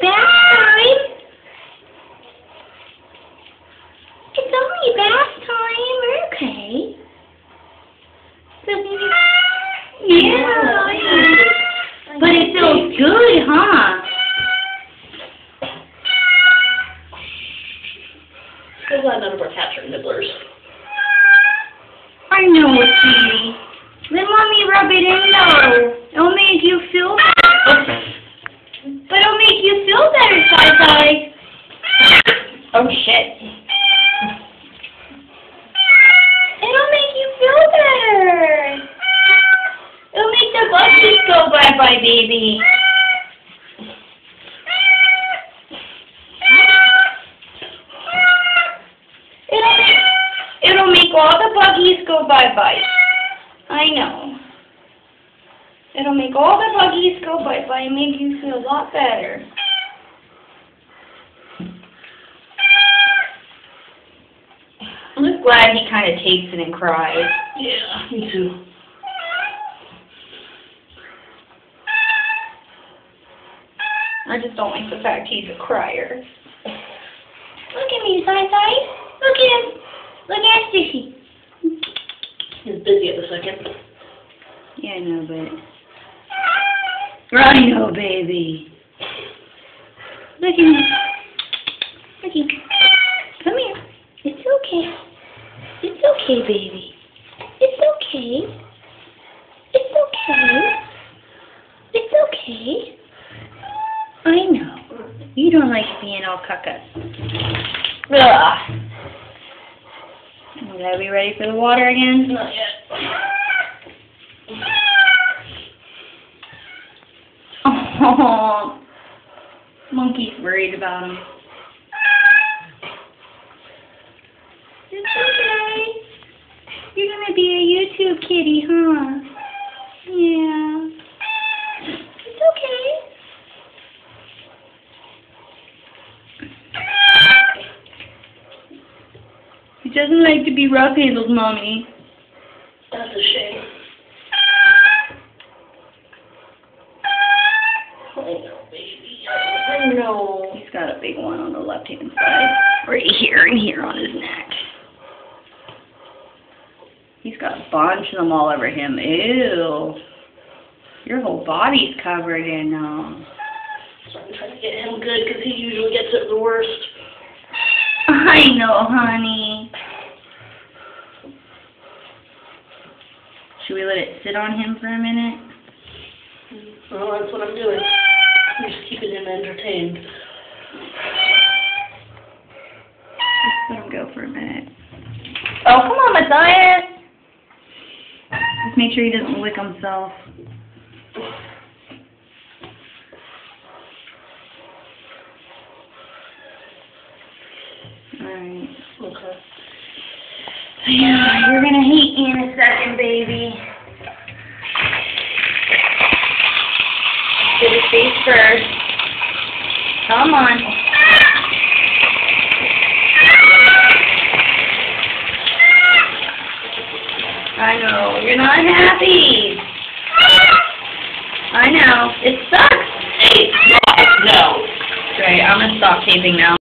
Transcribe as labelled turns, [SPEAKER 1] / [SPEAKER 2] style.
[SPEAKER 1] bath time. It's only bath time. We're okay. Yeah. But it feels good, huh?
[SPEAKER 2] So glad none of our cats are nibblers.
[SPEAKER 1] I know, sweetie. Let mommy rub it in, though. It'll make you feel better. But it'll make you feel better, Sai-Sai. Oh, shit. It'll make you feel better. It'll make the buggies go bye-bye, baby. It'll make all the buggies go bye-bye. I know. It'll make all the buggies go bye-bye and make you feel a lot better. I'm just glad he kind of takes it and cries.
[SPEAKER 2] Yeah, me too.
[SPEAKER 1] I just don't like the fact he's a crier. Look at me, Sai-Sai. Look at him. Look at Sissy.
[SPEAKER 2] He's busy at the second.
[SPEAKER 1] Yeah, I know, but... I know, baby. Look at me. Look at me. Come here. It's okay. It's okay, baby. It's okay. It's okay. It's okay. I know. You don't like being all cucka. Ugh. Are we ready for the water again?
[SPEAKER 2] Not yet.
[SPEAKER 1] Oh, Monkey's worried about him. It's okay. You're gonna be a YouTube kitty, huh? Yeah. It's okay. He doesn't like to be rough-handled, Mommy.
[SPEAKER 2] That's a shame. I know, baby. I know.
[SPEAKER 1] He's got a big one on the left-hand side. Right here and here on his neck. He's got a bunch of them all over him. Ew. Your whole body's covered in them.
[SPEAKER 2] So I'm trying to get him good because he usually gets it the worst.
[SPEAKER 1] I know, honey. Should we let it sit on him for a minute?
[SPEAKER 2] Well, that's what I'm doing. I'm just keeping him entertained.
[SPEAKER 1] Let's let him go for a minute. Oh, come on, Matthias. Just make sure he doesn't lick himself. Alright.
[SPEAKER 2] Okay.
[SPEAKER 1] Yeah, you're gonna hate me in a second, baby. Get his face first. Come on. I know, you're not happy. I know. It sucks.
[SPEAKER 2] Hey, no.
[SPEAKER 1] Great, I'm gonna stop taping now.